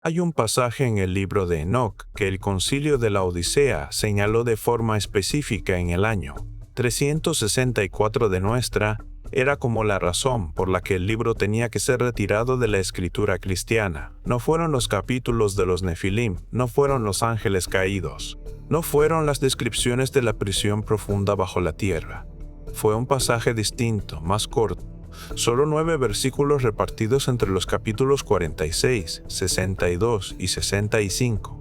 Hay un pasaje en el libro de Enoc que el concilio de la Odisea señaló de forma específica en el año 364 de nuestra era como la razón por la que el libro tenía que ser retirado de la escritura cristiana. No fueron los capítulos de los Nefilim, no fueron los ángeles caídos, no fueron las descripciones de la prisión profunda bajo la tierra. Fue un pasaje distinto, más corto. Solo 9 versículos repartidos entre los capítulos 46, 62 y 65.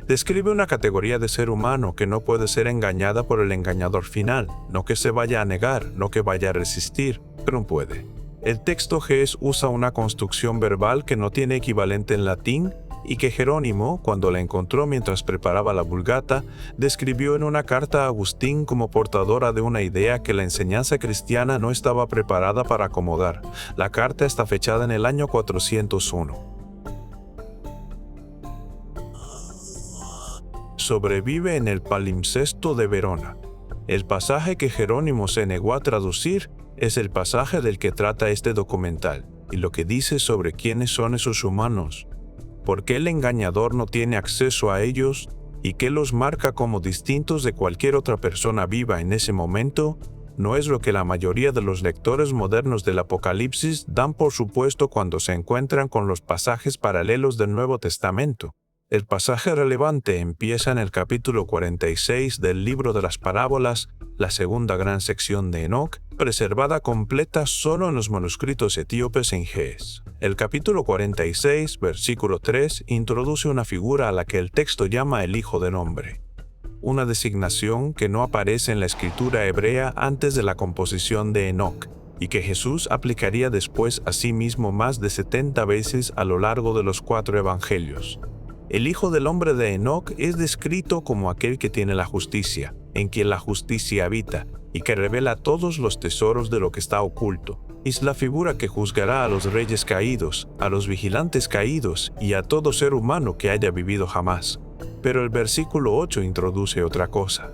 Describe una categoría de ser humano que no puede ser engañada por el engañador final, no que se vaya a negar, no que vaya a resistir, pero no puede. El texto Ges usa una construcción verbal que no tiene equivalente en latín y que Jerónimo, cuando la encontró mientras preparaba la Vulgata, describió en una carta a Agustín como portadora de una idea que la enseñanza cristiana no estaba preparada para acomodar. La carta está fechada en el año 401. Sobrevive en el palimpsesto de Verona. El pasaje que Jerónimo se negó a traducir es el pasaje del que trata este documental, y lo que dice sobre quiénes son esos humanos, por qué el engañador no tiene acceso a ellos y qué los marca como distintos de cualquier otra persona viva en ese momento, no es lo que la mayoría de los lectores modernos del Apocalipsis dan por supuesto cuando se encuentran con los pasajes paralelos del Nuevo Testamento. El pasaje relevante empieza en el capítulo 46 del libro de las parábolas, la segunda gran sección de Enoc, preservada completa solo en los manuscritos etíopes en Ges. El capítulo 46, versículo 3, introduce una figura a la que el texto llama el Hijo del Hombre, una designación que no aparece en la escritura hebrea antes de la composición de Enoc, y que Jesús aplicaría después a sí mismo más de 70 veces a lo largo de los 4 evangelios. El Hijo del Hombre de Enoc es descrito como aquel que tiene la justicia, en quien la justicia habita, y que revela todos los tesoros de lo que está oculto. Es la figura que juzgará a los reyes caídos, a los vigilantes caídos y a todo ser humano que haya vivido jamás. Pero el versículo 8 introduce otra cosa.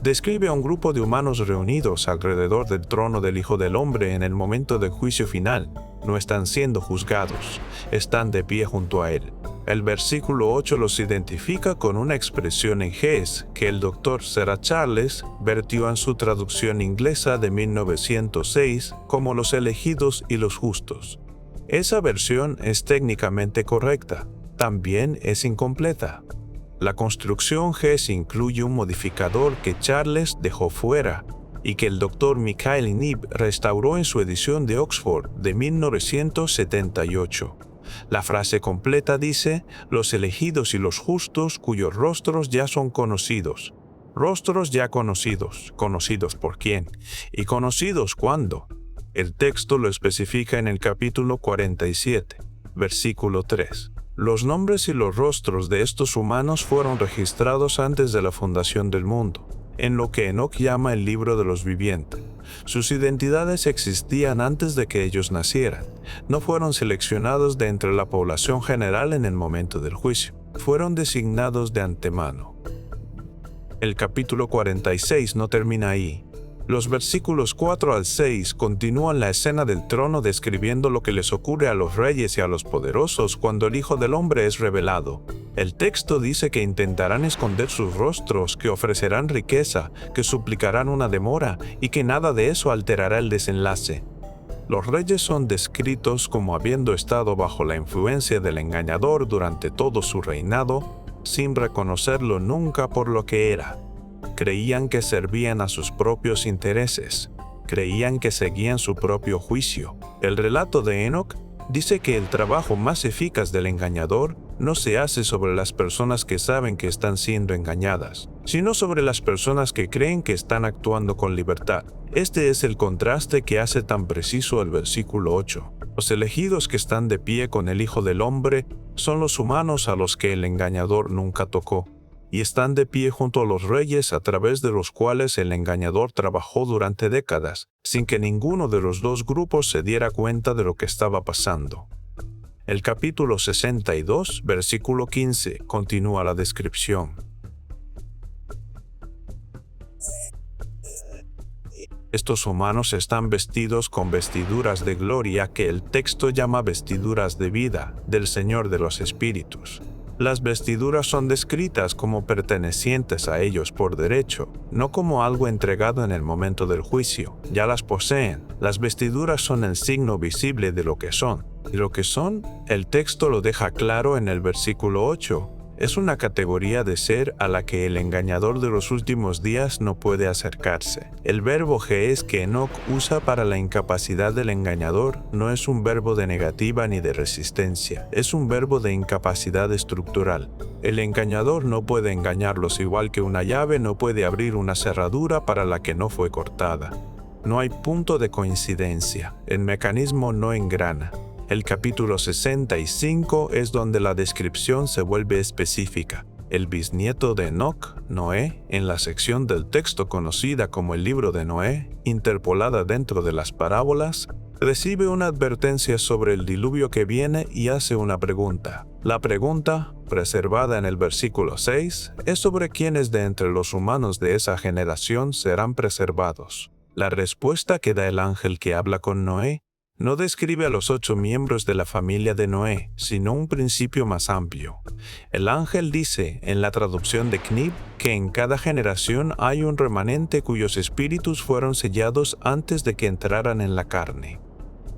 Describe a un grupo de humanos reunidos alrededor del trono del Hijo del Hombre en el momento del juicio final. No están siendo juzgados, están de pie junto a él. El versículo 8 los identifica con una expresión en Ges que el Dr. Sarah Charles vertió en su traducción inglesa de 1906 como los elegidos y los justos. Esa versión es técnicamente correcta, también es incompleta. La construcción Ges incluye un modificador que Charles dejó fuera y que el Dr. Michael Nib restauró en su edición de Oxford de 1978. La frase completa dice, los elegidos y los justos cuyos rostros ya son conocidos. Rostros ya conocidos. ¿Conocidos por quién? ¿Y conocidos cuándo? El texto lo especifica en el capítulo 47, versículo 3. Los nombres y los rostros de estos humanos fueron registrados antes de la fundación del mundo, en lo que Enoc llama el libro de los vivientes. Sus identidades existían antes de que ellos nacieran. No fueron seleccionados de entre la población general en el momento del juicio. Fueron designados de antemano. El capítulo 46 no termina ahí. Los versículos 4 al 6 continúan la escena del trono describiendo lo que les ocurre a los reyes y a los poderosos cuando el Hijo del Hombre es revelado. El texto dice que intentarán esconder sus rostros, que ofrecerán riqueza, que suplicarán una demora y que nada de eso alterará el desenlace. Los reyes son descritos como habiendo estado bajo la influencia del engañador durante todo su reinado, sin reconocerlo nunca por lo que era. Creían que servían a sus propios intereses, creían que seguían su propio juicio. El relato de Enoc dice que el trabajo más eficaz del engañador no se hace sobre las personas que saben que están siendo engañadas, sino sobre las personas que creen que están actuando con libertad. Este es el contraste que hace tan preciso el versículo 8. Los elegidos que están de pie con el Hijo del Hombre son los humanos a los que el engañador nunca tocó, y están de pie junto a los reyes a través de los cuales el engañador trabajó durante décadas, sin que ninguno de los dos grupos se diera cuenta de lo que estaba pasando. El capítulo 62, versículo 15, continúa la descripción. Estos humanos están vestidos con vestiduras de gloria que el texto llama vestiduras de vida del Señor de los Espíritus. Las vestiduras son descritas como pertenecientes a ellos por derecho, no como algo entregado en el momento del juicio. Ya las poseen. Las vestiduras son el signo visible de lo que son. Y lo que son, el texto lo deja claro en el versículo 8. Es una categoría de ser a la que el engañador de los últimos días no puede acercarse. El verbo gees que Enoc usa para la incapacidad del engañador no es un verbo de negativa ni de resistencia, es un verbo de incapacidad estructural. El engañador no puede engañarlos igual que una llave no puede abrir una cerradura para la que no fue cortada. No hay punto de coincidencia, el mecanismo no engrana. El capítulo 65 es donde la descripción se vuelve específica. El bisnieto de Enoc, Noé, en la sección del texto conocida como el libro de Noé, interpolada dentro de las parábolas, recibe una advertencia sobre el diluvio que viene y hace una pregunta. La pregunta, preservada en el versículo 6, es sobre quiénes de entre los humanos de esa generación serán preservados. La respuesta que da el ángel que habla con Noé no describe a los 8 miembros de la familia de Noé, sino un principio más amplio. El ángel dice, en la traducción de Knib, que en cada generación hay un remanente cuyos espíritus fueron sellados antes de que entraran en la carne,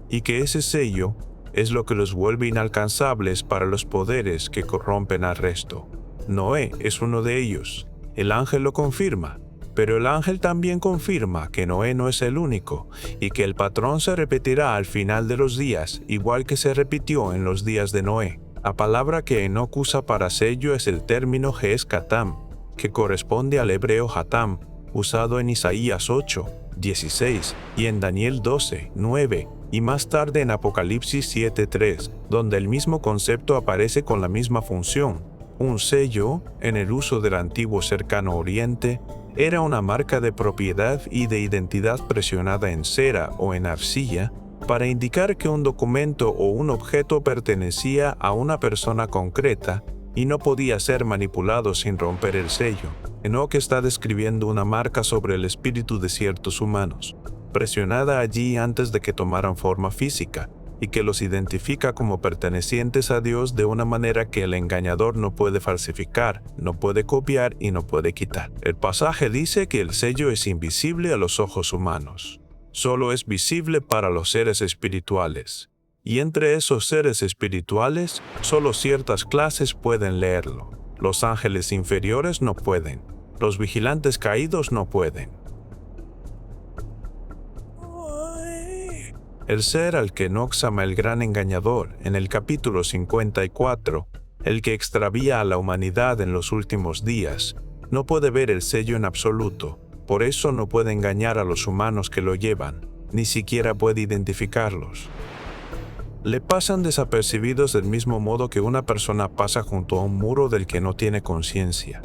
y que ese sello es lo que los vuelve inalcanzables para los poderes que corrompen al resto. Noé es uno de ellos. El ángel lo confirma. Pero el ángel también confirma que Noé no es el único y que el patrón se repetirá al final de los días, igual que se repitió en los días de Noé. La palabra que Enoc usa para sello es el término Ges-Katam, que corresponde al hebreo Hatam, usado en Isaías 8, 16 y en Daniel 12, 9 y más tarde en Apocalipsis 7, 3, donde el mismo concepto aparece con la misma función. Un sello, en el uso del antiguo Cercano Oriente, era una marca de propiedad y de identidad presionada en cera o en arcilla para indicar que un documento o un objeto pertenecía a una persona concreta y no podía ser manipulado sin romper el sello. Enoc está describiendo una marca sobre el espíritu de ciertos humanos, presionada allí antes de que tomaran forma física, y que los identifica como pertenecientes a Dios de una manera que el engañador no puede falsificar, no puede copiar y no puede quitar. El pasaje dice que el sello es invisible a los ojos humanos. Solo es visible para los seres espirituales. Y entre esos seres espirituales, solo ciertas clases pueden leerlo. Los ángeles inferiores no pueden. Los vigilantes caídos no pueden. El ser al que Enoc llama el gran engañador en el capítulo 54, el que extravía a la humanidad en los últimos días, no puede ver el sello en absoluto, por eso no puede engañar a los humanos que lo llevan, ni siquiera puede identificarlos. Le pasan desapercibidos del mismo modo que una persona pasa junto a un muro del que no tiene conciencia.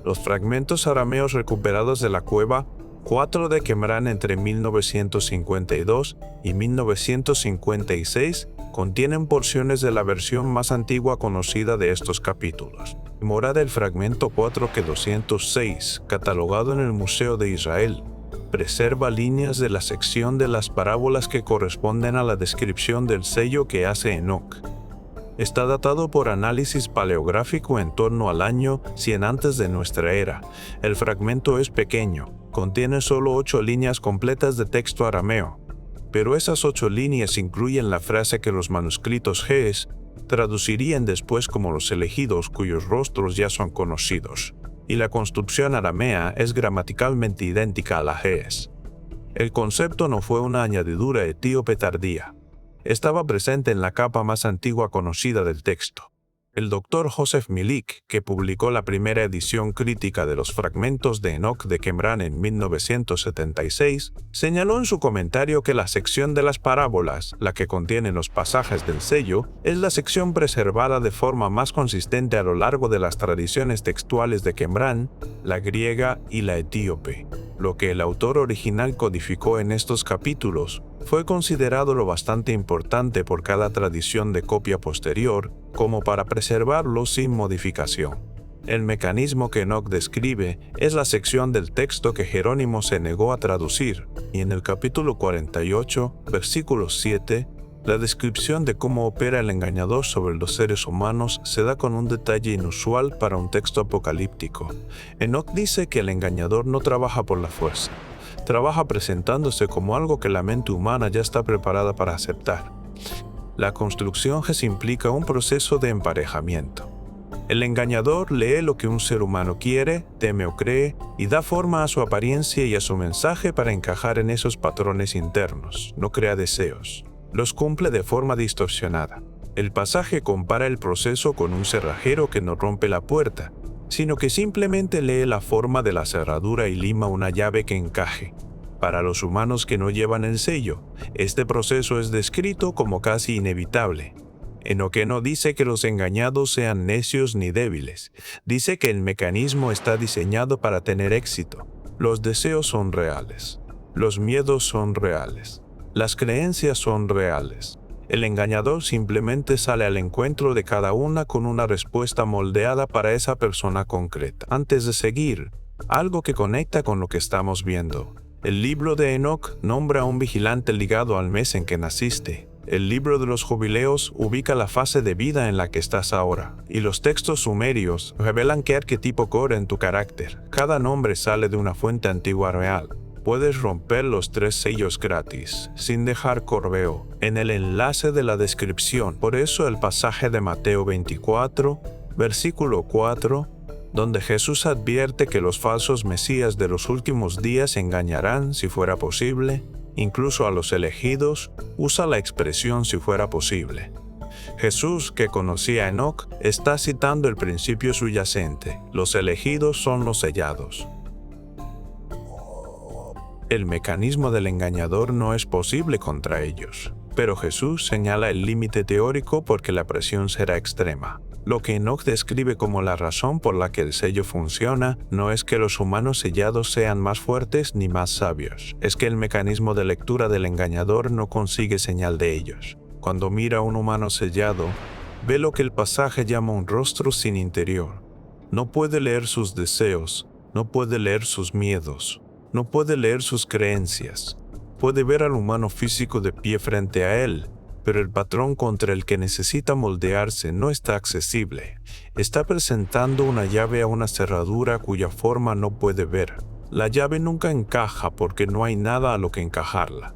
Los fragmentos arameos recuperados de la cueva 4 de Qumran entre 1952 y 1956 contienen porciones de la versión más antigua conocida de estos capítulos. Morada el fragmento 4Q206, catalogado en el Museo de Israel, preserva líneas de la sección de las parábolas que corresponden a la descripción del sello que hace Enoc. Está datado por análisis paleográfico en torno al año 100 antes de nuestra era. El fragmento es pequeño, contiene solo 8 líneas completas de texto arameo, pero esas 8 líneas incluyen la frase que los manuscritos Gees traducirían después como los elegidos cuyos rostros ya son conocidos, y la construcción aramea es gramaticalmente idéntica a la Gees. El concepto no fue una añadidura etíope tardía. Estaba presente en la capa más antigua conocida del texto. El doctor Joseph Milik, que publicó la primera edición crítica de los fragmentos de Enoc de Qumran en 1976, señaló en su comentario que la sección de las parábolas, la que contiene los pasajes del sello, es la sección preservada de forma más consistente a lo largo de las tradiciones textuales de Qumran, la griega y la etíope. Lo que el autor original codificó en estos capítulos fue considerado lo bastante importante por cada tradición de copia posterior como para preservarlo sin modificación. El mecanismo que Enoch describe es la sección del texto que Jerónimo se negó a traducir, y en el capítulo 48, versículo 7, la descripción de cómo opera el engañador sobre los seres humanos se da con un detalle inusual para un texto apocalíptico. Enoch dice que el engañador no trabaja por la fuerza, trabaja presentándose como algo que la mente humana ya está preparada para aceptar. La construcción implica un proceso de emparejamiento. El engañador lee lo que un ser humano quiere, teme o cree, y da forma a su apariencia y a su mensaje para encajar en esos patrones internos. No crea deseos. Los cumple de forma distorsionada. El pasaje compara el proceso con un cerrajero que no rompe la puerta, sino que simplemente lee la forma de la cerradura y lima una llave que encaje. Para los humanos que no llevan el sello, este proceso es descrito como casi inevitable. Enoch no dice que los engañados sean necios ni débiles. Dice que el mecanismo está diseñado para tener éxito. Los deseos son reales. Los miedos son reales. Las creencias son reales. El engañador simplemente sale al encuentro de cada una con una respuesta moldeada para esa persona concreta. Antes de seguir, algo que conecta con lo que estamos viendo. El libro de Enoch nombra a un vigilante ligado al mes en que naciste. El libro de los jubileos ubica la fase de vida en la que estás ahora, y los textos sumerios revelan qué arquetipo corre en tu carácter. Cada nombre sale de una fuente antigua real. Puedes romper los 3 sellos gratis, sin dejar correo, en el enlace de la descripción. Por eso el pasaje de Mateo 24, versículo 4, donde Jesús advierte que los falsos mesías de los últimos días engañarán, si fuera posible, incluso a los elegidos, usa la expresión si fuera posible. Jesús, que conocía a Enoch, está citando el principio subyacente. Los elegidos son los sellados. El mecanismo del engañador no es posible contra ellos, pero Jesús señala el límite teórico porque la presión será extrema. Lo que Enoch describe como la razón por la que el sello funciona no es que los humanos sellados sean más fuertes ni más sabios, es que el mecanismo de lectura del engañador no consigue señal de ellos. Cuando mira a un humano sellado, ve lo que el pasaje llama un rostro sin interior. No puede leer sus deseos, no puede leer sus miedos, no puede leer sus creencias. Puede ver al humano físico de pie frente a él, pero el patrón contra el que necesita moldearse no está accesible. Está presentando una llave a una cerradura cuya forma no puede ver. La llave nunca encaja porque no hay nada a lo que encajarla.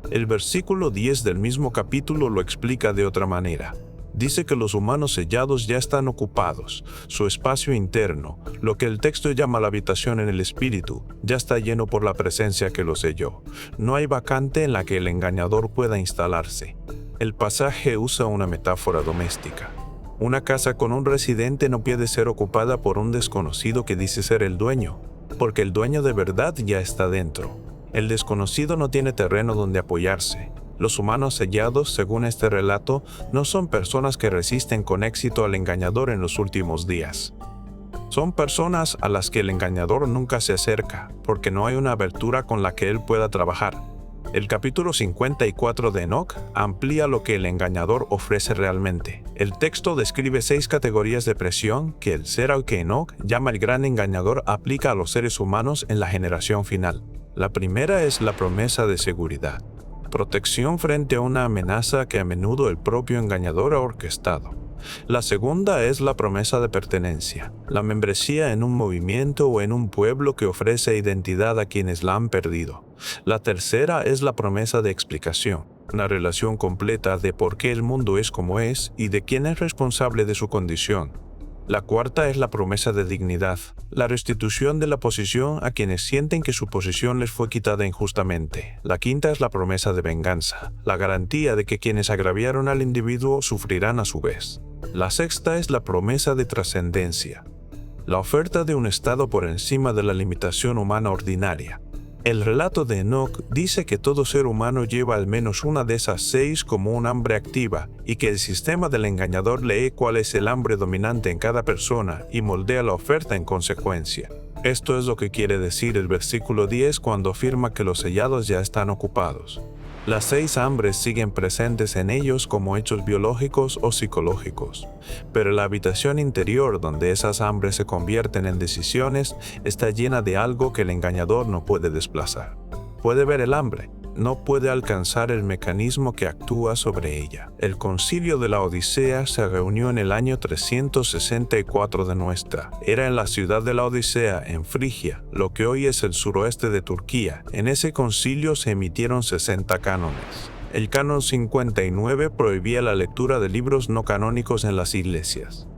El versículo 10 del mismo capítulo lo explica de otra manera. Dice que los humanos sellados ya están ocupados. Su espacio interno, lo que el texto llama la habitación en el espíritu, ya está lleno por la presencia que lo selló. No hay vacante en la que el engañador pueda instalarse. El pasaje usa una metáfora doméstica. Una casa con un residente no puede ser ocupada por un desconocido que dice ser el dueño, porque el dueño de verdad ya está dentro. El desconocido no tiene terreno donde apoyarse. Los humanos sellados, según este relato, no son personas que resisten con éxito al engañador en los últimos días. Son personas a las que el engañador nunca se acerca, porque no hay una abertura con la que él pueda trabajar. El capítulo 54 de Enoch amplía lo que el engañador ofrece realmente. El texto describe 6 categorías de presión que el ser al que Enoch llama el gran engañador aplica a los seres humanos en la generación final. La primera es la promesa de seguridad. Protección frente a una amenaza que a menudo el propio engañador ha orquestado. La segunda es la promesa de pertenencia, la membresía en un movimiento o en un pueblo que ofrece identidad a quienes la han perdido. La tercera es la promesa de explicación, una relación completa de por qué el mundo es como es y de quién es responsable de su condición. La cuarta es la promesa de dignidad, la restitución de la posición a quienes sienten que su posición les fue quitada injustamente. La quinta es la promesa de venganza, la garantía de que quienes agraviaron al individuo sufrirán a su vez. La sexta es la promesa de trascendencia, la oferta de un estado por encima de la limitación humana ordinaria. El relato de Enoch dice que todo ser humano lleva al menos una de esas 6 como un hambre activa y que el sistema del engañador lee cuál es el hambre dominante en cada persona y moldea la oferta en consecuencia. Esto es lo que quiere decir el versículo 10 cuando afirma que los sellados ya están ocupados. Las 6 hambres siguen presentes en ellos como hechos biológicos o psicológicos, pero la habitación interior donde esas hambres se convierten en decisiones está llena de algo que el engañador no puede desplazar. Puede ver el hambre, no puede alcanzar el mecanismo que actúa sobre ella. El concilio de la Odisea se reunió en el año 364 de nuestra era en la ciudad de la Odisea, en Frigia, lo que hoy es el suroeste de Turquía. En ese concilio se emitieron 60 cánones. El canon 59 prohibía la lectura de libros no canónicos en las iglesias.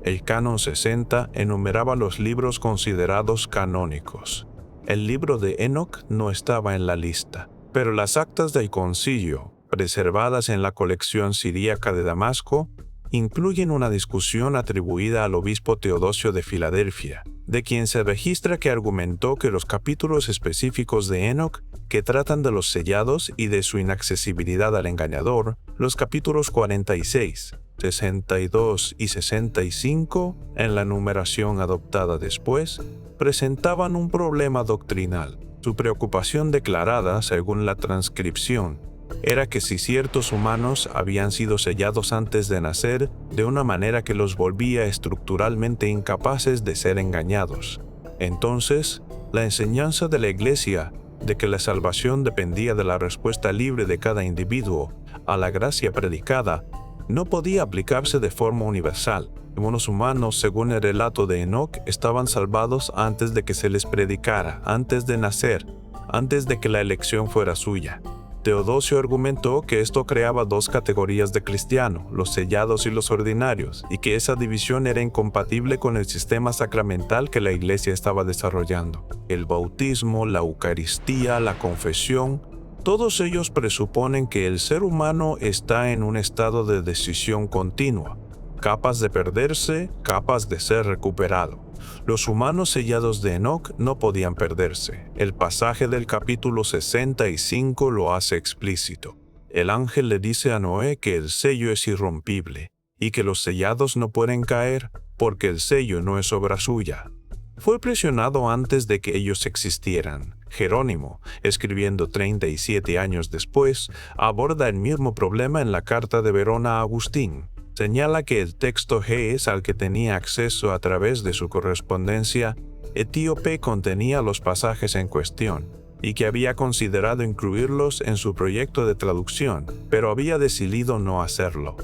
El canon 60 enumeraba los libros considerados canónicos. El libro de Enoc no estaba en la lista, pero las actas del concilio, preservadas en la colección siríaca de Damasco, incluyen una discusión atribuida al obispo Teodosio de Filadelfia, de quien se registra que argumentó que los capítulos específicos de Enoc que tratan de los sellados y de su inaccesibilidad al engañador, los capítulos 46, 62 y 65, en la numeración adoptada después, presentaban un problema doctrinal. Su preocupación declarada, según la transcripción, era que si ciertos humanos habían sido sellados antes de nacer de una manera que los volvía estructuralmente incapaces de ser engañados, entonces la enseñanza de la Iglesia de que la salvación dependía de la respuesta libre de cada individuo a la gracia predicada no podía aplicarse de forma universal. Los humanos, según el relato de Enoc, estaban salvados antes de que se les predicara, antes de nacer, antes de que la elección fuera suya. Teodosio argumentó que esto creaba 2 categorías de cristiano, los sellados y los ordinarios, y que esa división era incompatible con el sistema sacramental que la Iglesia estaba desarrollando. El bautismo, la Eucaristía, la confesión, todos ellos presuponen que el ser humano está en un estado de decisión continua, capaz de perderse, capaz de ser recuperado. Los humanos sellados de Enoc no podían perderse. El pasaje del capítulo 65 lo hace explícito. El ángel le dice a Noé que el sello es irrompible y que los sellados no pueden caer porque el sello no es obra suya. Fue presionado antes de que ellos existieran. Jerónimo, escribiendo 37 años después, aborda el mismo problema en la carta de Verona a Agustín. Señala que el texto Ge'ez al que tenía acceso a través de su correspondencia etíope contenía los pasajes en cuestión y que había considerado incluirlos en su proyecto de traducción, pero había decidido no hacerlo.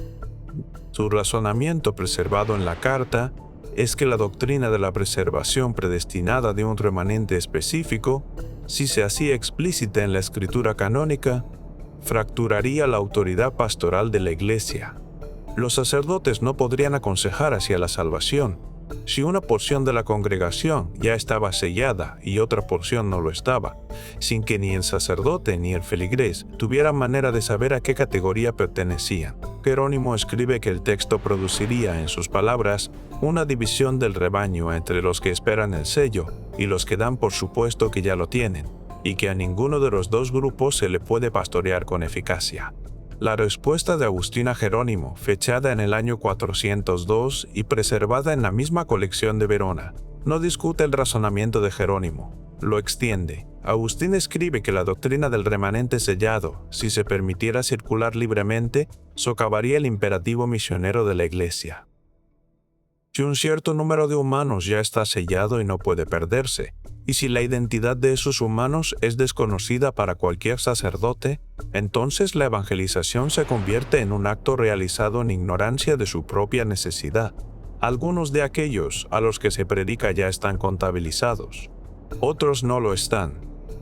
Su razonamiento preservado en la carta es que la doctrina de la preservación predestinada de un remanente específico, si se hacía explícita en la escritura canónica, fracturaría la autoridad pastoral de la Iglesia. Los sacerdotes no podrían aconsejar hacia la salvación si una porción de la congregación ya estaba sellada y otra porción no lo estaba, sin que ni el sacerdote ni el feligrés tuvieran manera de saber a qué categoría pertenecían. Jerónimo escribe que el texto produciría, en sus palabras, una división del rebaño entre los que esperan el sello y los que dan por supuesto que ya lo tienen, y que a ninguno de los 2 grupos se le puede pastorear con eficacia. La respuesta de Agustín a Jerónimo, fechada en el año 402 y preservada en la misma colección de Verona, no discute el razonamiento de Jerónimo, lo extiende. Agustín escribe que la doctrina del remanente sellado, si se permitiera circular libremente, socavaría el imperativo misionero de la Iglesia. Si un cierto número de humanos ya está sellado y no puede perderse, y si la identidad de esos humanos es desconocida para cualquier sacerdote, entonces la evangelización se convierte en un acto realizado en ignorancia de su propia necesidad. Algunos de aquellos a los que se predica ya están contabilizados, otros no lo están,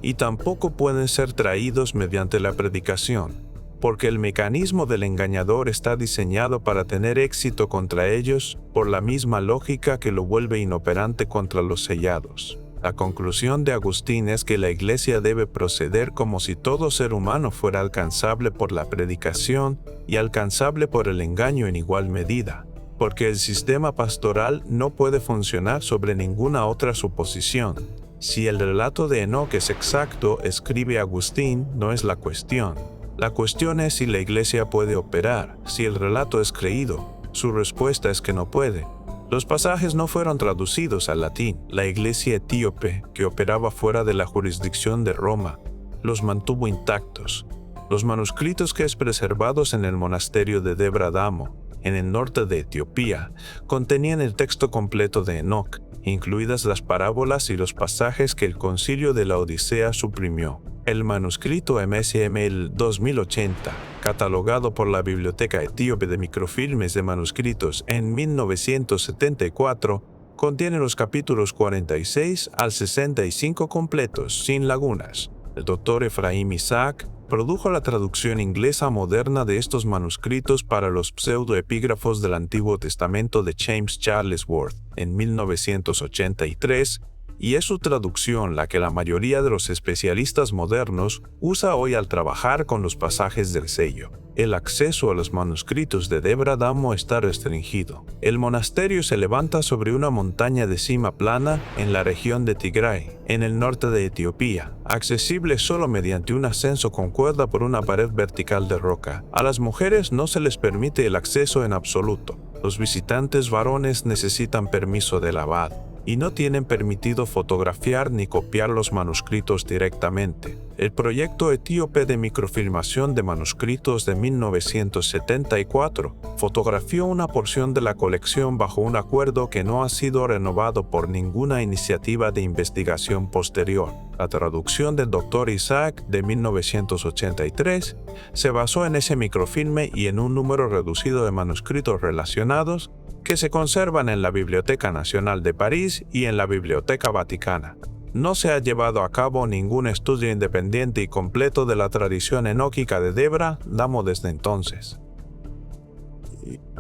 y tampoco pueden ser traídos mediante la predicación, porque el mecanismo del engañador está diseñado para tener éxito contra ellos por la misma lógica que lo vuelve inoperante contra los sellados. La conclusión de Agustín es que la Iglesia debe proceder como si todo ser humano fuera alcanzable por la predicación y alcanzable por el engaño en igual medida, porque el sistema pastoral no puede funcionar sobre ninguna otra suposición. Si el relato de Enoc es exacto, escribe Agustín, no es la cuestión. La cuestión es si la Iglesia puede operar. Si el relato es creído, su respuesta es que no puede. Los pasajes no fueron traducidos al latín. La Iglesia etíope, que operaba fuera de la jurisdicción de Roma, los mantuvo intactos. Los manuscritos que es preservados en el monasterio de Debra Damo, en el norte de Etiopía, contenían el texto completo de Enoc, incluidas las parábolas y los pasajes que el Concilio de la Odisea suprimió. El manuscrito MSML 2080, catalogado por la Biblioteca Etíope de Microfilmes de Manuscritos en 1974, contiene los capítulos 46 al 65 completos, sin lagunas. El Dr. Efraim Isaac produjo la traducción inglesa moderna de estos manuscritos para los pseudoepígrafos del Antiguo Testamento de James Charles Worth en 1983, y es su traducción la que la mayoría de los especialistas modernos usa hoy al trabajar con los pasajes del sello. El acceso a los manuscritos de Debra Damo está restringido. El monasterio se levanta sobre una montaña de cima plana en la región de Tigray, en el norte de Etiopía, accesible solo mediante un ascenso con cuerda por una pared vertical de roca. A las mujeres no se les permite el acceso en absoluto. Los visitantes varones necesitan permiso del abad y no tienen permitido fotografiar ni copiar los manuscritos directamente. El proyecto etíope de microfilmación de manuscritos de 1974 fotografió una porción de la colección bajo un acuerdo que no ha sido renovado por ninguna iniciativa de investigación posterior. La traducción del Dr. Isaac de 1983 se basó en ese microfilme y en un número reducido de manuscritos relacionados que se conservan en la Biblioteca Nacional de París y en la Biblioteca Vaticana. No se ha llevado a cabo ningún estudio independiente y completo de la tradición enóquica de Debra Damo desde entonces.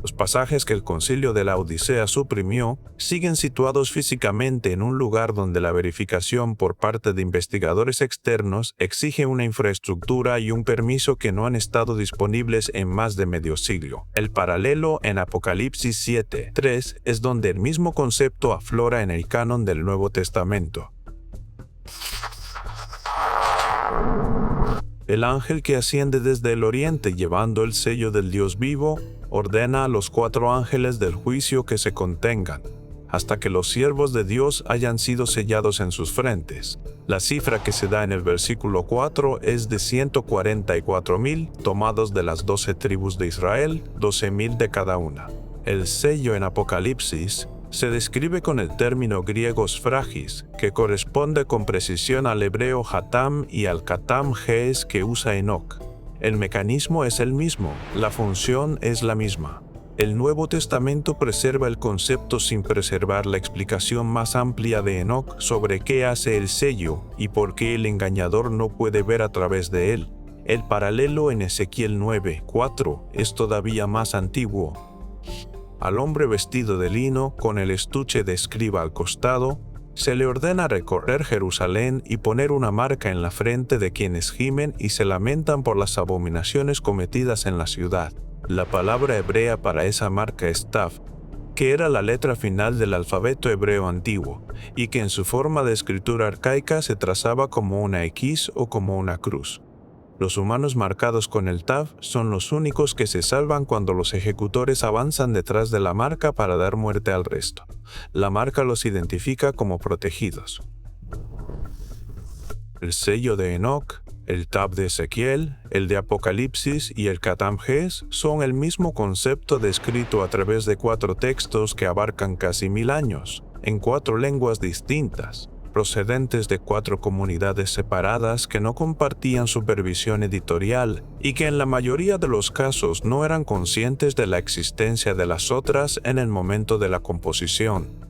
Los pasajes que el Concilio de la Odisea suprimió siguen situados físicamente en un lugar donde la verificación por parte de investigadores externos exige una infraestructura y un permiso que no han estado disponibles en más de medio siglo. El paralelo en Apocalipsis 7:3 es donde el mismo concepto aflora en el canon del Nuevo Testamento. El ángel que asciende desde el oriente llevando el sello del Dios vivo ordena a los 4 ángeles del juicio que se contengan, hasta que los siervos de Dios hayan sido sellados en sus frentes. La cifra que se da en el versículo 4 es de 144,000, tomados de las 12 tribus de Israel, 12,000 de cada una. El sello en Apocalipsis se describe con el término griego sfragis, que corresponde con precisión al hebreo hatam y al katam ges que usa Enoc. El mecanismo es el mismo, la función es la misma. El Nuevo Testamento preserva el concepto sin preservar la explicación más amplia de Enoc sobre qué hace el sello y por qué el engañador no puede ver a través de él. El paralelo en Ezequiel 9:4 es todavía más antiguo. Al hombre vestido de lino, con el estuche de escriba al costado, se le ordena recorrer Jerusalén y poner una marca en la frente de quienes gimen y se lamentan por las abominaciones cometidas en la ciudad. La palabra hebrea para esa marca es Tav, que era la letra final del alfabeto hebreo antiguo, y que en su forma de escritura arcaica se trazaba como una X o como una cruz. Los humanos marcados con el Tav son los únicos que se salvan cuando los ejecutores avanzan detrás de la marca para dar muerte al resto. La marca los identifica como protegidos. El sello de Enoc, el Tav de Ezequiel, el de Apocalipsis y el Katam Ges son el mismo concepto descrito a través de 4 textos que abarcan casi 1000 años, en 4 lenguas distintas, procedentes de 4 comunidades separadas que no compartían supervisión editorial y que en la mayoría de los casos no eran conscientes de la existencia de las otras en el momento de la composición.